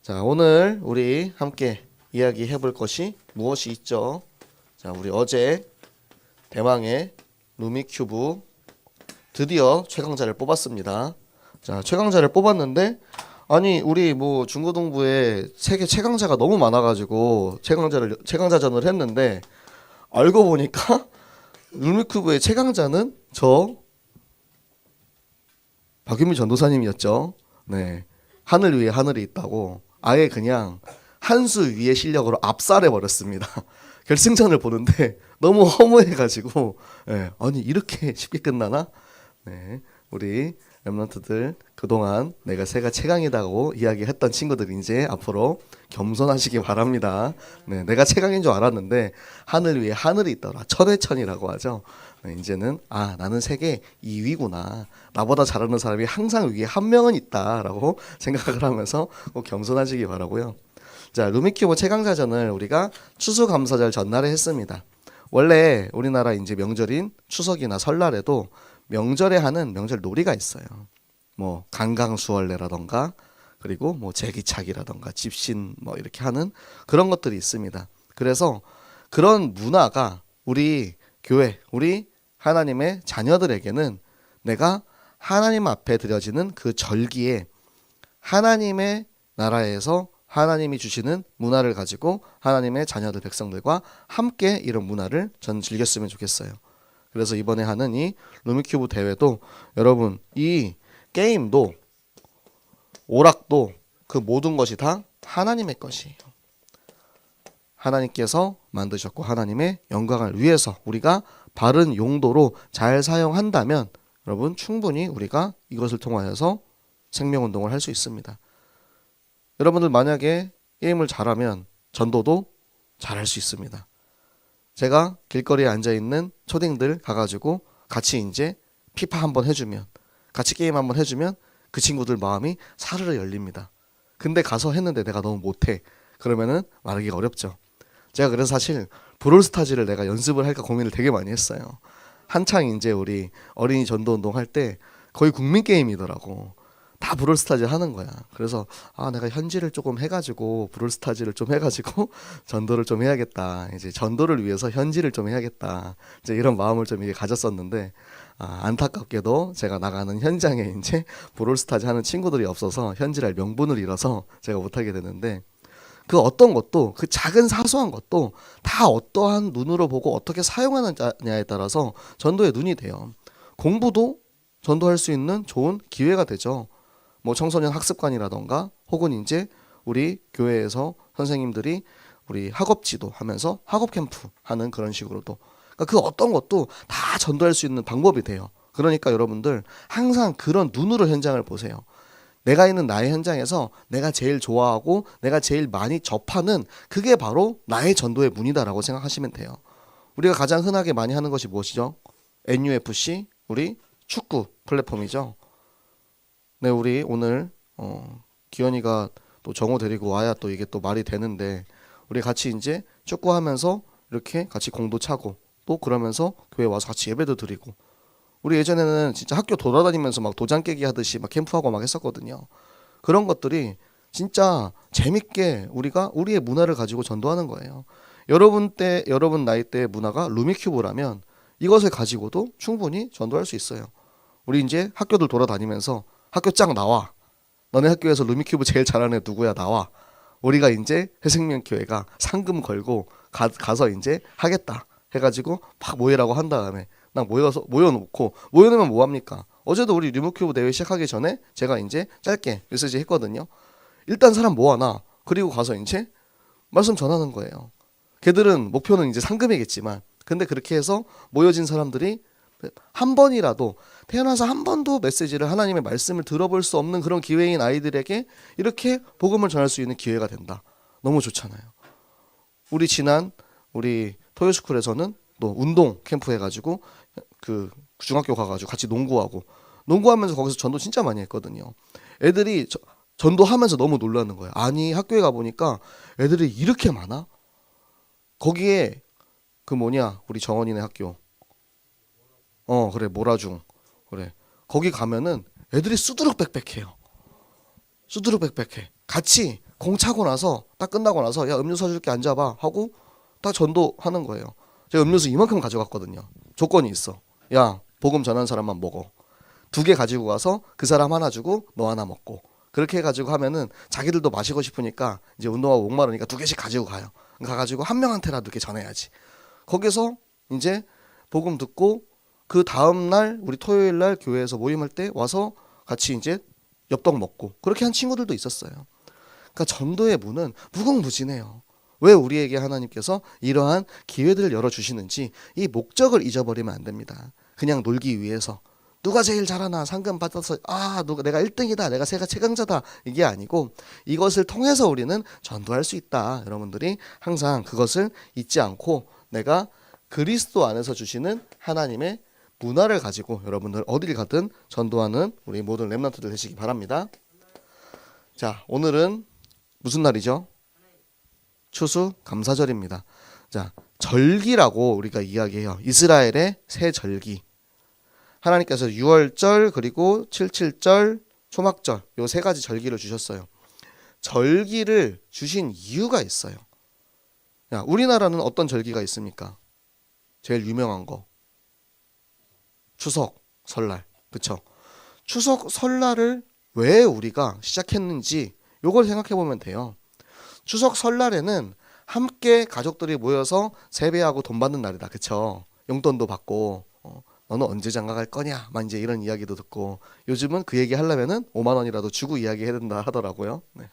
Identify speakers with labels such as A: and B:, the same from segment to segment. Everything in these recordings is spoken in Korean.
A: 자, 오늘 우리 함께 이야기해 볼 것이 무엇이 있죠? 자, 우리 어제 대망의 루미큐브 드디어 최강자를 뽑았습니다. 자, 최강자를 뽑았는데 아니 우리 뭐 중고등부에 세계 최강자가 너무 많아가지고 최강자전을 했는데 알고 보니까 루미큐브의 최강자는 저 박윤미 전도사님이었죠. 네, 하늘 위에 하늘이 있다고 아예 그냥 한 수 위의 실력으로 압살해 버렸습니다. 결승전을 보는데 너무 허무해가지고 아니 이렇게 쉽게 끝나나? 네, 우리 랩런트들 그동안 내가 새가 최강이다고 이야기했던 친구들 이제 앞으로 겸손하시기 바랍니다. 네, 내가 최강인 줄 알았는데 하늘 위에 하늘이 있더라. 천회천이라고 하죠. 네, 이제는 나는 세계 2위구나. 나보다 잘하는 사람이 항상 위에 한 명은 있다라고 생각을 하면서 꼭 겸손하시기 바라고요. 자, 루미큐브 최강자전을 우리가 추수감사절 전날에 했습니다. 원래 우리나라 이제 명절인 추석이나 설날에도 명절에 하는 명절 놀이가 있어요. 뭐 강강수월래라던가 그리고 뭐 제기차기라던가 집신 뭐 이렇게 하는 그런 것들이 있습니다. 그래서 그런 문화가 우리 교회, 우리 하나님의 자녀들에게는 내가 하나님 앞에 드려지는 그 절기에 하나님의 나라에서 하나님이 주시는 문화를 가지고 하나님의 자녀들 백성들과 함께 이런 문화를 저는 즐겼으면 좋겠어요. 그래서 이번에 하는 이 루미큐브 대회도 여러분 이 게임도 오락도 그 모든 것이 다 하나님의 것이에요. 하나님께서 만드셨고 하나님의 영광을 위해서 우리가 바른 용도로 잘 사용한다면 여러분 충분히 우리가 이것을 통하여서 생명운동을 할 수 있습니다. 여러분들 만약에 게임을 잘하면 전도도 잘할 수 있습니다. 제가 길거리에 앉아있는 초딩들 가가지고 같이 이제 피파 한번 해주면 같이 게임 한번 해주면 그 친구들 마음이 사르르 열립니다. 근데 가서 했는데 내가 너무 못해. 그러면은 말하기가 어렵죠. 제가 그래서 사실 브롤스타즈를 내가 연습을 할까 고민을 되게 많이 했어요. 한창 이제 우리 어린이 전도 운동 할 때 거의 국민 게임이더라고. 다 브롤스타즈 하는 거야. 그래서 내가 현질을 조금 해가지고 브롤스타즈를 좀 해가지고 전도를 좀 해야겠다. 이제 전도를 위해서 현질을 좀 해야겠다. 이제 이런 마음을 좀 이게 가졌었는데 안타깝게도 제가 나가는 현장에 이제 브롤스타즈 하는 친구들이 없어서 현질할 명분을 잃어서 제가 못하게 되는데 그 어떤 것도 그 작은 사소한 것도 다 어떠한 눈으로 보고 어떻게 사용하느냐에 따라서 전도의 눈이 돼요. 공부도 전도할 수 있는 좋은 기회가 되죠. 뭐 청소년 학습관이라던가 혹은 이제 우리 교회에서 선생님들이 우리 학업 지도 하면서 학업 캠프 하는 그런 식으로도 그러니까 그 어떤 것도 다 전도할 수 있는 방법이 돼요. 그러니까 여러분들 항상 그런 눈으로 현장을 보세요. 내가 있는 나의 현장에서 내가 제일 좋아하고 내가 제일 많이 접하는 그게 바로 나의 전도의 문이다라고 생각하시면 돼요. 우리가 가장 흔하게 많이 하는 것이 무엇이죠? NUFC 우리 축구 플랫폼이죠. 네, 우리 오늘 기현이가 또 정호 데리고 와야 또 이게 또 말이 되는데 우리 같이 이제 축구하면서 이렇게 같이 공도 차고 또 그러면서 교회 와서 같이 예배도 드리고 우리 예전에는 진짜 학교 돌아다니면서 막 도장 깨기 하듯이 막 캠프하고 막 했었거든요. 그런 것들이 진짜 재밌게 우리가 우리의 문화를 가지고 전도하는 거예요. 여러분 나이 때의 문화가 루미큐브라면 이것을 가지고도 충분히 전도할 수 있어요. 우리 이제 학교들 돌아다니면서 학교 짱 나와. 너네 학교에서 루미큐브 제일 잘하는 애 누구야? 나와. 우리가 이제 회생명교회가 상금 걸고 가서 이제 하겠다 해가지고 막 모이라고 한 다음에 나 모여놓으면 뭐합니까? 어제도 우리 루미큐브 대회 시작하기 전에 제가 이제 짧게 메시지 했거든요. 일단 사람 모아놔. 그리고 가서 이제 말씀 전하는 거예요. 걔들은 목표는 이제 상금이겠지만 근데 그렇게 해서 모여진 사람들이 한 번이라도 태어나서 한 번도 메시지를 하나님의 말씀을 들어볼 수 없는 그런 기회인 아이들에게 이렇게 복음을 전할 수 있는 기회가 된다. 너무 좋잖아요. 우리 토요스쿨에서는 또 운동 캠프 해가지고 그 중학교 가가지고 같이 농구하면서 거기서 전도 진짜 많이 했거든요. 애들이 전도하면서 너무 놀라는 거예요. 아니 학교에 가보니까 애들이 이렇게 많아? 거기에 우리 정원이네 학교 그래 모라중 그래 거기 가면은 애들이 수두룩 빽빽해요. 같이 공 차고 나서 딱 끝나고 나서 야 음료수 사줄게 앉아봐 하고 딱 전도하는 거예요. 제가 음료수 이만큼 가져갔거든요. 조건이 있어. 야 복음 전하는 사람만 먹어. 2개 가지고 가서 그 사람 하나 주고 너 하나 먹고. 그렇게 해가지고 하면은 자기들도 마시고 싶으니까 이제 운동하고 목마르니까 2개씩 가지고 가요. 가가지고 한 명한테라도 이렇게 전해야지. 거기서 이제 복음 듣고 그 다음날 우리 토요일날 교회에서 모임할 때 와서 같이 이제 엽떡 먹고 그렇게 한 친구들도 있었어요. 그러니까 전도의 문은 무궁무진해요. 왜 우리에게 하나님께서 이러한 기회들을 열어주시는지 이 목적을 잊어버리면 안 됩니다. 그냥 놀기 위해서 누가 제일 잘하나 상금 받아서 누가 내가 1등이다 내가 세가 최강자다 이게 아니고 이것을 통해서 우리는 전도할 수 있다. 여러분들이 항상 그것을 잊지 않고 내가 그리스도 안에서 주시는 하나님의 문화를 가지고 여러분들 어딜 가든 전도하는 우리 모든 렘넌트들 되시기 바랍니다. 자, 오늘은 무슨 날이죠? 추수감사절입니다. 자, 절기라고 우리가 이야기해요. 이스라엘의 새 절기. 하나님께서 유월절 그리고 칠칠절, 초막절 요 3가지 절기를 주셨어요. 절기를 주신 이유가 있어요. 야, 우리나라는 어떤 절기가 있습니까? 제일 유명한 거. 추석, 설날. 그쵸? 추석, 설날을 왜 우리가 시작했는지 요걸 생각해 보면 돼요. 추석, 설날에는 함께 가족들이 모여서 세배하고 돈 받는 날이다. 그쵸? 용돈도 받고 너는 언제 장가 갈 거냐? 막 이제 이런 이야기도 듣고 요즘은 그 얘기 하려면은 5만 원이라도 주고 이야기해야 된다 하더라고요. 네.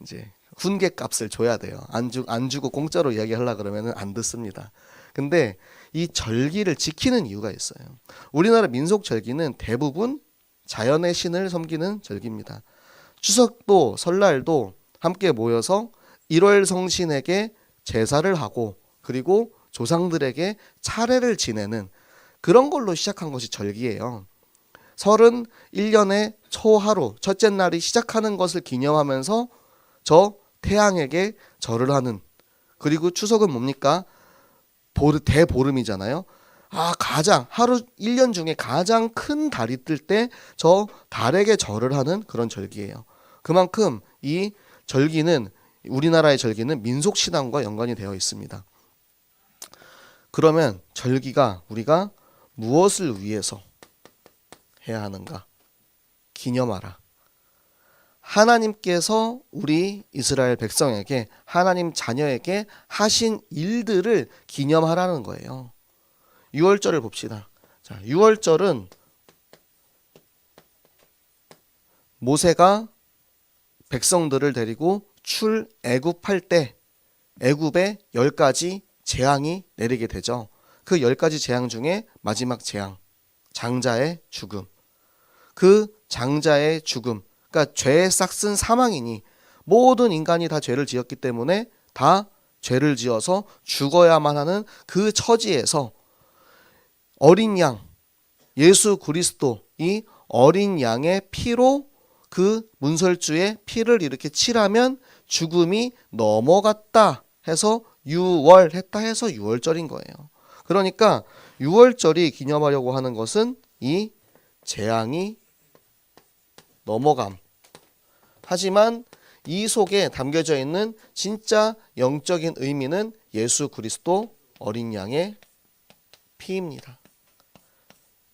A: 이제 훈계 값을 줘야 돼요. 안 주고 공짜로 이야기하려 그러면은 안 듣습니다. 근데 이 절기를 지키는 이유가 있어요. 우리나라 민속 절기는 대부분 자연의 신을 섬기는 절기입니다. 추석도 설날도 함께 모여서 1월 성신에게 제사를 하고 그리고 조상들에게 차례를 지내는 그런 걸로 시작한 것이 절기예요. 설은 1년의 초하루 첫째 날이 시작하는 것을 기념하면서 저 태양에게 절을 하는. 그리고 추석은 뭡니까? 대보름이잖아요. 가장 하루 1년 중에 가장 큰 달이 뜰 때 저 달에게 절을 하는 그런 절기예요. 그만큼 이 절기는 우리나라의 절기는 민속 신앙과 연관이 되어 있습니다. 그러면 절기가 우리가 무엇을 위해서 해야 하는가? 기념하라. 하나님께서 우리 이스라엘 백성에게 하나님 자녀에게 하신 일들을 기념하라는 거예요. 6월절을 봅시다. 자, 6월절은 모세가 백성들을 데리고 출애굽할 때 애굽에 10가지 재앙이 내리게 되죠. 그 10가지 재앙 중에 마지막 재앙, 장자의 죽음. 그 장자의 죽음, 그러니까 죄의 싹슨 사망이니 모든 인간이 다 죄를 지었기 때문에 다 죄를 지어서 죽어야만 하는 그 처지에서 어린 양, 예수 그리스도 이 어린 양의 피로 그 문설주에 피를 이렇게 칠하면 죽음이 넘어갔다 해서 6월 했다 해서 6월절인 거예요. 그러니까 6월절이 기념하려고 하는 것은 이 재앙이 넘어감. 하지만 이 속에 담겨져 있는 진짜 영적인 의미는 예수 그리스도 어린 양의 피입니다.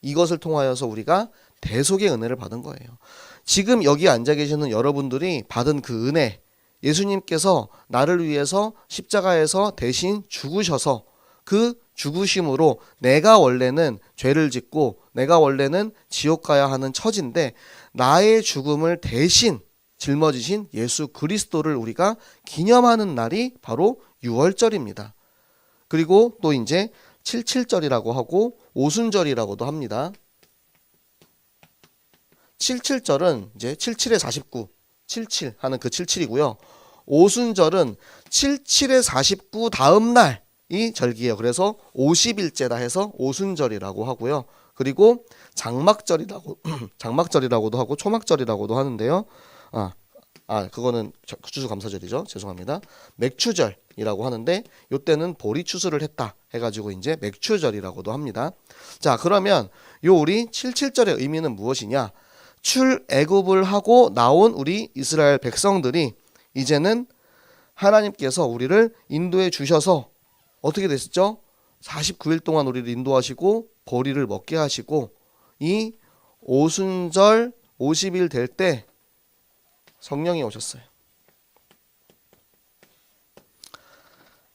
A: 이것을 통하여서 우리가 대속의 은혜를 받은 거예요. 지금 여기 앉아 계시는 여러분들이 받은 그 은혜, 예수님께서 나를 위해서 십자가에서 대신 죽으셔서 그 죽으심으로 내가 원래는 죄를 짓고 내가 원래는 지옥 가야 하는 처지인데 나의 죽음을 대신 짊어지신 예수 그리스도를 우리가 기념하는 날이 바로 6월절입니다. 그리고 또 이제 77절이라고 하고 오순절이라고도 합니다. 77절은 이제 77에 49, 77 하는 그 77이고요. 오순절은 77에 49 다음 날이 절기예요. 그래서 50일째다 해서 오순절이라고 하고요. 그리고 장막절이라고도 하고 초막절이라고도 하는데요. 그거는 추수감사절이죠. 죄송합니다. 맥추절이라고 하는데 이때는 보리 추수를 했다 해가지고 이제 맥추절이라고도 합니다. 자, 그러면 요 우리 77절의 의미는 무엇이냐? 출애굽을 하고 나온 우리 이스라엘 백성들이 이제는 하나님께서 우리를 인도해 주셔서 어떻게 됐죠? 49일 동안 우리를 인도하시고 보리를 먹게 하시고 이 오순절 50일 될 때 성령이 오셨어요.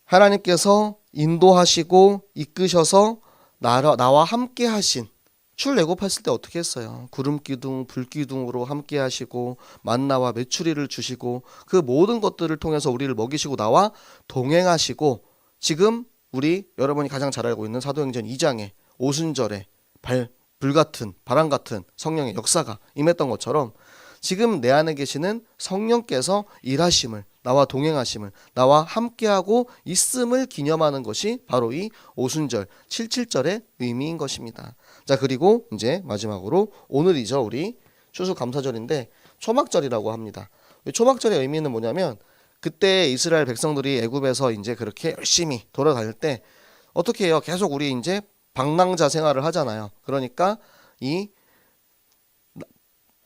A: 하나님께서 인도하시고 이끄셔서 나와 함께 하신, 출애굽했을 때 어떻게 했어요? 구름기둥, 불기둥으로 함께 하시고 만나와 메추리를 주시고 그 모든 것들을 통해서 우리를 먹이시고 나와 동행하시고, 지금 우리 여러분이 가장 잘 알고 있는 사도행전 2장에 오순절에 불같은 바람 같은 성령의 역사가 임했던 것처럼 지금 내 안에 계시는 성령께서 일하심을, 나와 동행하심을, 나와 함께하고 있음을 기념하는 것이 바로 이 오순절 77절의 의미인 것입니다. 자, 그리고 이제 마지막으로 오늘이죠. 우리 추수감사절인데 초막절이라고 합니다. 초막절의 의미는 뭐냐면 그때 이스라엘 백성들이 애굽에서 이제 그렇게 열심히 돌아다닐 때 어떻게 해요? 계속 우리 이제 방랑자 생활을 하잖아요. 그러니까 이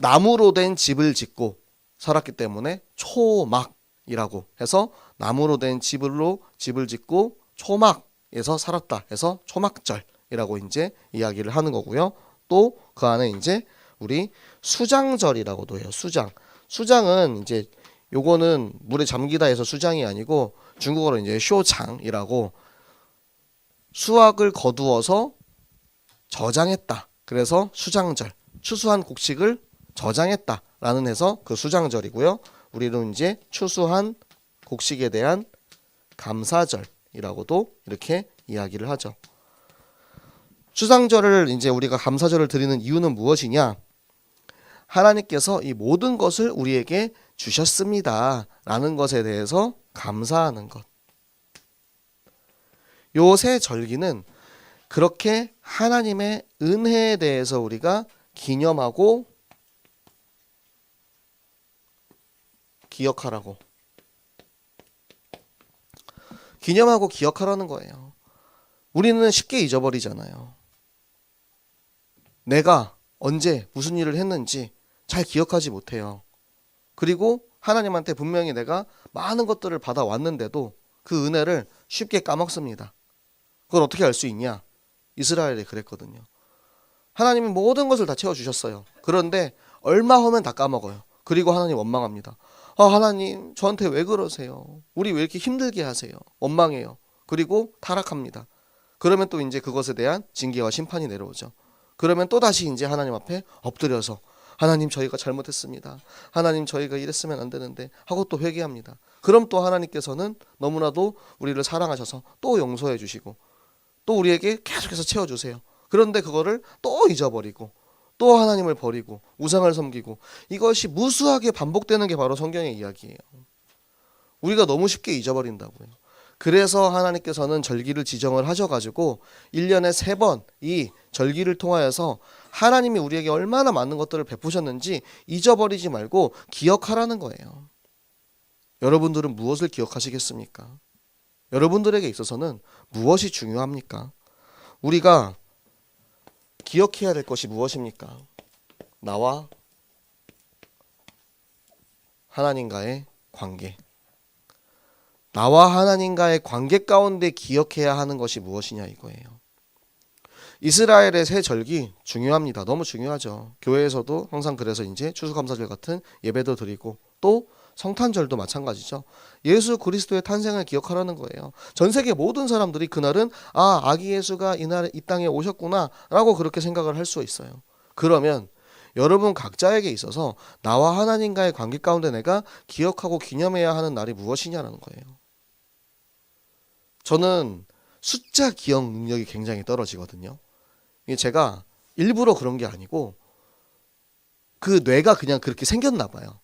A: 나무로 된 집을 짓고 살았기 때문에 초막이라고 해서 나무로 된 집을 짓고 초막에서 살았다 해서 초막절이라고 이제 이야기를 하는 거고요. 또 그 안에 이제 우리 수장절이라고도 해요. 수장은 이제 요거는 물에 잠기다 해서 수장이 아니고 중국어로 이제 쇼장이라고 수확을 거두어서 저장했다. 그래서 수장절, 추수한 곡식을 저장했다라는 해서 그 수장절이고요. 우리는 이제 추수한 곡식에 대한 감사절이라고도 이렇게 이야기를 하죠. 수장절을 이제 우리가 감사절을 드리는 이유는 무엇이냐? 하나님께서 이 모든 것을 우리에게 주셨습니다라는 것에 대해서 감사하는 것. 요 세 절기는 그렇게 하나님의 은혜에 대해서 우리가 기념하고 기억하라는 거예요. 우리는 쉽게 잊어버리잖아요. 내가 언제 무슨 일을 했는지 잘 기억하지 못해요. 그리고 하나님한테 분명히 내가 많은 것들을 받아왔는데도 그 은혜를 쉽게 까먹습니다. 그걸 어떻게 알 수 있냐? 이스라엘이 그랬거든요. 하나님이 모든 것을 다 채워주셨어요. 그런데 얼마 후면 다 까먹어요. 그리고 하나님 원망합니다. 하나님 저한테 왜 그러세요? 우리 왜 이렇게 힘들게 하세요? 원망해요. 그리고 타락합니다. 그러면 또 이제 그것에 대한 징계와 심판이 내려오죠. 그러면 또 다시 이제 하나님 앞에 엎드려서 하나님 저희가 잘못했습니다. 하나님 저희가 이랬으면 안 되는데 하고 또 회개합니다. 그럼 또 하나님께서는 너무나도 우리를 사랑하셔서 또 용서해 주시고 또 우리에게 계속해서 채워주세요. 그런데 그거를 또 잊어버리고 또 하나님을 버리고 우상을 섬기고 이것이 무수하게 반복되는 게 바로 성경의 이야기예요. 우리가 너무 쉽게 잊어버린다고요. 그래서 하나님께서는 절기를 지정을 하셔가지고 1년에 3번 이 절기를 통하여서 하나님이 우리에게 얼마나 많은 것들을 베푸셨는지 잊어버리지 말고 기억하라는 거예요. 여러분들은 무엇을 기억하시겠습니까? 여러분들에게 있어서는 무엇이 중요합니까? 우리가 기억해야 될 것이 무엇입니까? 나와 하나님과의 관계. 나와 하나님과의 관계 가운데 기억해야 하는 것이 무엇이냐 이거예요. 이스라엘의 새 절기 중요합니다. 너무 중요하죠. 교회에서도 항상 그래서 이제 추수감사절 같은 예배도 드리고 또 성탄절도 마찬가지죠. 예수 그리스도의 탄생을 기억하라는 거예요. 전 세계 모든 사람들이 그날은 아기 예수가 이 땅에 오셨구나 라고 그렇게 생각을 할 수 있어요. 그러면 여러분 각자에게 있어서 나와 하나님과의 관계 가운데 내가 기억하고 기념해야 하는 날이 무엇이냐라는 거예요. 저는 숫자 기억 능력이 굉장히 떨어지거든요. 이게 제가 일부러 그런 게 아니고 그 뇌가 그냥 그렇게 생겼나 봐요.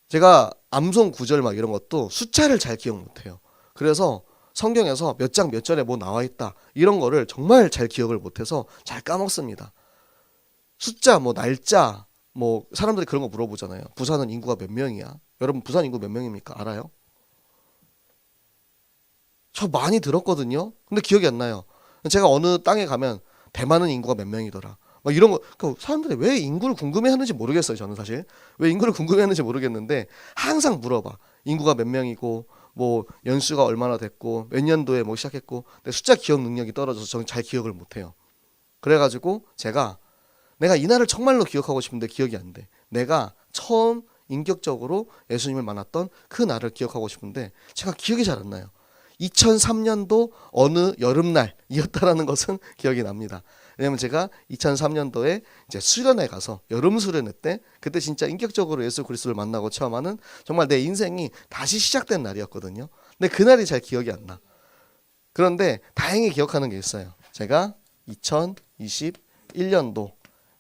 A: 제가 암송 구절 막 이런 것도 숫자를 잘 기억 못해요. 그래서 성경에서 몇 장 몇 절에 뭐 나와 있다 이런 거를 정말 잘 기억을 못해서 잘 까먹습니다. 숫자 뭐 날짜 뭐 사람들이 그런 거 물어보잖아요. 부산은 인구가 몇 명이야? 여러분 부산 인구 몇 명입니까? 알아요? 저 많이 들었거든요. 근데 기억이 안 나요. 제가 어느 땅에 가면 대만은 인구가 몇 명이더라. 막 이런 거. 그러니까 사람들이 왜 인구를 궁금해하는지 모르겠어요. 저는 사실 왜 인구를 궁금해하는지 모르겠는데 항상 물어봐. 인구가 몇 명이고 뭐 연수가 얼마나 됐고 몇 년도에 뭐 시작했고. 근데 숫자 기억 능력이 떨어져서 저는 잘 기억을 못해요. 그래가지고 내가 이날을 정말로 기억하고 싶은데 기억이 안 돼. 내가 처음 인격적으로 예수님을 만났던 그 날을 기억하고 싶은데 제가 기억이 잘 안 나요. 2003년도 어느 여름날이었다라는 것은 기억이 납니다. 왜냐면 제가 2003년도에 이제 수련회 가서 여름 수련회 때 그때 진짜 인격적으로 예수 그리스도를 만나고 처음 하는 정말 내 인생이 다시 시작된 날이었거든요. 근데 그날이 잘 기억이 안 나. 그런데 다행히 기억하는 게 있어요. 제가 2021년도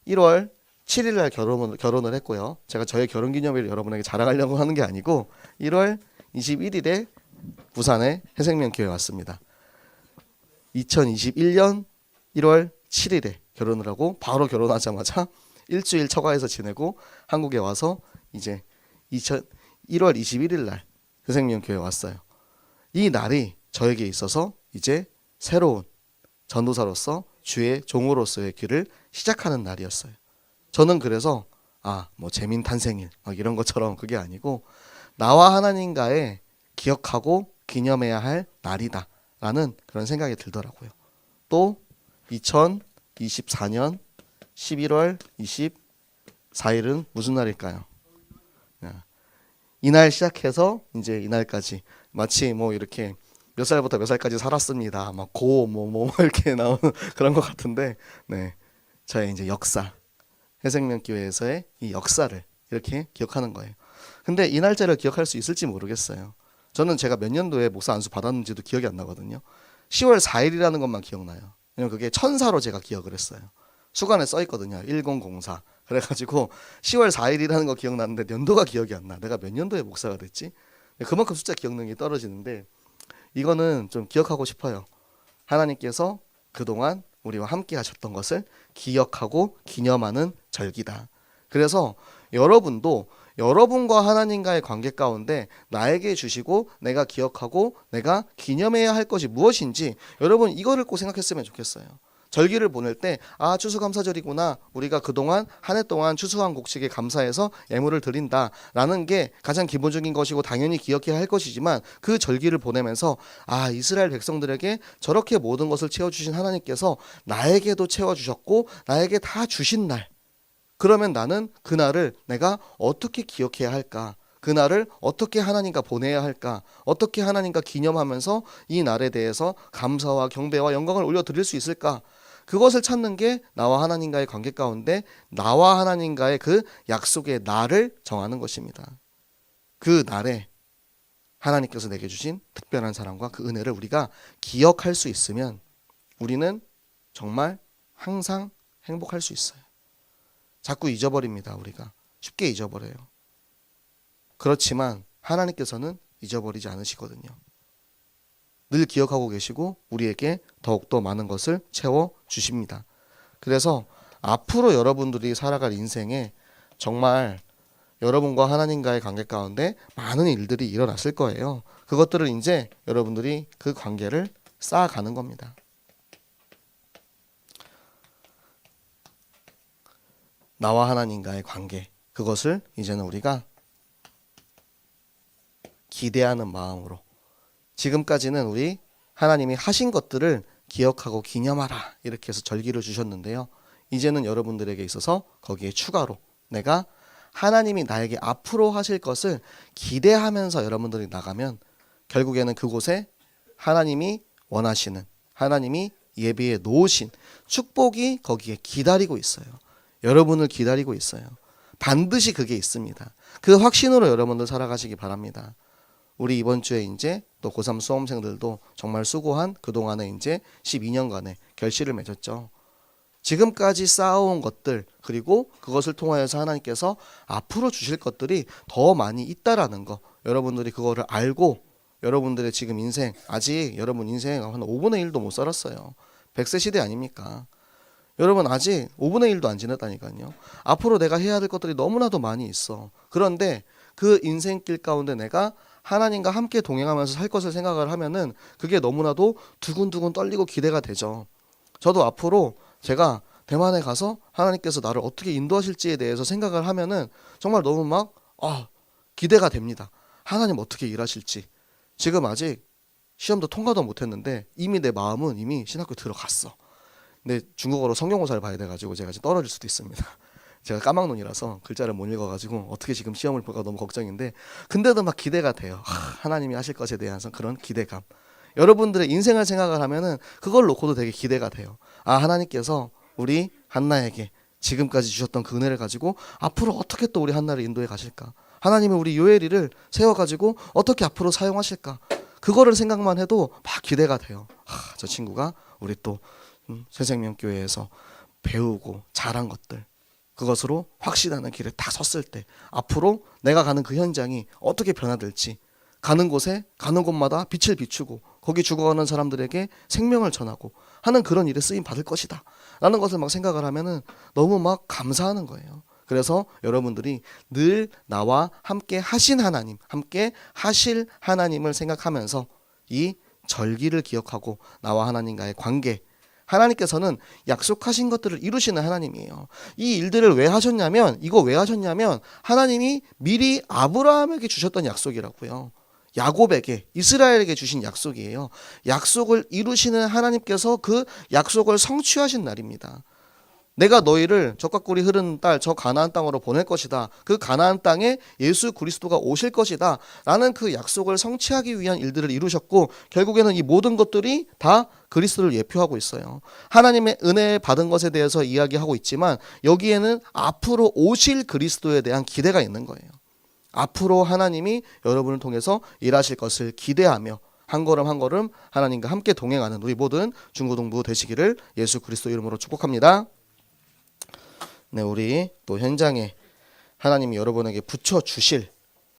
A: 1월 7일 날 결혼을 했고요. 제가 저의 결혼기념일을 여러분에게 자랑하려고 하는 게 아니고 1월 21일에 부산의 해생명교회에 왔습니다. 2021년 1월 7일에 결혼을 하고 바로 결혼하자마자 일주일 처가에서 지내고 한국에 와서 이제 1월 21일 날 해생명교회에 왔어요. 이 날이 저에게 있어서 이제 새로운 전도사로서 주의 종으로서의 길을 시작하는 날이었어요. 저는 그래서 뭐 재민 탄생일 막 이런 것처럼 그게 아니고 나와 하나님과의 기억하고 기념해야 할 날이다라는 그런 생각이 들더라고요. 또 2024년 11월 24일은 무슨 날일까요? 이날 시작해서 이제 이날까지 마치 뭐 이렇게 몇 살부터 몇 살까지 살았습니다. 막 뭐 이렇게 나오는 그런 것 같은데, 네, 저의 이제 역사, 해생명교회에서의 이 역사를 이렇게 기억하는 거예요. 근데 이 날짜를 기억할 수 있을지 모르겠어요. 저는 제가 몇 년도에 목사 안수 받았는지도 기억이 안 나거든요. 10월 4일이라는 것만 기억나요. 왜냐면 그게 천사로 제가 기억을 했어요. 수간에 써 있거든요. 1004. 그래가지고 10월 4일이라는 거 기억나는데 연도가 기억이 안 나. 내가 몇 년도에 목사가 됐지? 그만큼 숫자 기억 능력이 떨어지는데 이거는 좀 기억하고 싶어요. 하나님께서 그동안 우리와 함께 하셨던 것을 기억하고 기념하는 절기다. 그래서 여러분도 여러분과 하나님과의 관계 가운데 나에게 주시고 내가 기억하고 내가 기념해야 할 것이 무엇인지 여러분 이거를 꼭 생각했으면 좋겠어요. 절기를 보낼 때 추수감사절이구나. 우리가 그동안 한 해 동안 추수한 곡식에 감사해서 예물을 드린다라는 게 가장 기본적인 것이고 당연히 기억해야 할 것이지만 그 절기를 보내면서 이스라엘 백성들에게 저렇게 모든 것을 채워주신 하나님께서 나에게도 채워주셨고 나에게 다 주신 날. 그러면 나는 그날을 내가 어떻게 기억해야 할까? 그날을 어떻게 하나님과 보내야 할까? 어떻게 하나님과 기념하면서 이 날에 대해서 감사와 경배와 영광을 올려드릴 수 있을까? 그것을 찾는 게 나와 하나님과의 관계 가운데 나와 하나님과의 그 약속의 날을 정하는 것입니다. 그 날에 하나님께서 내게 주신 특별한 사랑과 그 은혜를 우리가 기억할 수 있으면 우리는 정말 항상 행복할 수 있어요. 자꾸 잊어버립니다. 우리가 쉽게 잊어버려요. 그렇지만 하나님께서는 잊어버리지 않으시거든요. 늘 기억하고 계시고 우리에게 더욱더 많은 것을 채워주십니다. 그래서 앞으로 여러분들이 살아갈 인생에 정말 여러분과 하나님과의 관계 가운데 많은 일들이 일어났을 거예요. 그것들을 이제 여러분들이 그 관계를 쌓아가는 겁니다. 나와 하나님과의 관계, 그것을 이제는 우리가 기대하는 마음으로 지금까지는 우리 하나님이 하신 것들을 기억하고 기념하라 이렇게 해서 절기를 주셨는데요. 이제는 여러분들에게 있어서 거기에 추가로 내가 하나님이 나에게 앞으로 하실 것을 기대하면서 여러분들이 나가면 결국에는 그곳에 하나님이 원하시는, 하나님이 예비해 놓으신 축복이 거기에 기다리고 있어요. 여러분을 기다리고 있어요. 반드시 그게 있습니다. 그 확신으로 여러분들 살아가시기 바랍니다. 우리 이번 주에 이제 또 고3 수험생들도 정말 수고한 그동안에 이제 12년간의 결실을 맺었죠. 지금까지 쌓아온 것들 그리고 그것을 통하여서 하나님께서 앞으로 주실 것들이 더 많이 있다라는 거 여러분들이 그거를 알고 여러분들의 지금 인생 아직 여러분 인생 한 5분의 1도 못 살았어요. 100세 시대 아닙니까? 여러분 아직 5분의 1도 안 지났다니까요. 앞으로 내가 해야 될 것들이 너무나도 많이 있어. 그런데 그 인생길 가운데 내가 하나님과 함께 동행하면서 살 것을 생각을 하면은 그게 너무나도 두근두근 떨리고 기대가 되죠. 저도 앞으로 제가 대만에 가서 하나님께서 나를 어떻게 인도하실지에 대해서 생각을 하면은 정말 너무 막 기대가 됩니다. 하나님 어떻게 일하실지. 지금 아직 시험도 통과도 못했는데 이미 내 마음은 이미 신학교 들어갔어. 근데 중국어로 성경고사를 봐야 돼가지고 제가 지금 떨어질 수도 있습니다. 제가 까막눈이라서 글자를 못 읽어가지고 어떻게 지금 시험을 볼까 너무 걱정인데, 근데도 막 기대가 돼요. 하나님이 하실 것에 대한 그런 기대감. 여러분들의 인생을 생각을 하면은 그걸 놓고도 되게 기대가 돼요. 하나님께서 우리 한나에게 지금까지 주셨던 그 은혜를 가지고 앞으로 어떻게 또 우리 한나를 인도해 가실까? 하나님은 우리 요엘이를 세워가지고 어떻게 앞으로 사용하실까? 그거를 생각만 해도 막 기대가 돼요. 저 친구가 우리 또 새생명교회에서 배우고 잘한 것들, 그것으로 확신하는 길에 딱 섰을 때 앞으로 내가 가는 그 현장이 어떻게 변화될지, 가는 곳에 가는 곳마다 빛을 비추고 거기 죽어가는 사람들에게 생명을 전하고 하는 그런 일에 쓰임 받을 것이다 라는 것을 막 생각을 하면은 너무 막 감사하는 거예요. 그래서 여러분들이 늘 나와 함께 하신 하나님, 함께 하실 하나님을 생각하면서 이 절기를 기억하고 나와 하나님과의 관계, 하나님께서는 약속하신 것들을 이루시는 하나님이에요. 이 일들을 왜 하셨냐면, 하나님이 미리 아브라함에게 주셨던 약속이라고요. 야곱에게, 이스라엘에게 주신 약속이에요. 약속을 이루시는 하나님께서 그 약속을 성취하신 날입니다. 내가 너희를 적과 꿀이 흐르는 딸 저 가나안 땅으로 보낼 것이다. 그 가나안 땅에 예수 그리스도가 오실 것이다 라는 그 약속을 성취하기 위한 일들을 이루셨고, 결국에는 이 모든 것들이 다 그리스도를 예표하고 있어요. 하나님의 은혜 받은 것에 대해서 이야기하고 있지만 여기에는 앞으로 오실 그리스도에 대한 기대가 있는 거예요. 앞으로 하나님이 여러분을 통해서 일하실 것을 기대하며 한 걸음 한 걸음 하나님과 함께 동행하는 우리 모든 중고등부 되시기를 예수 그리스도 이름으로 축복합니다. 네, 우리 또 현장에 하나님이 여러분에게 붙여주실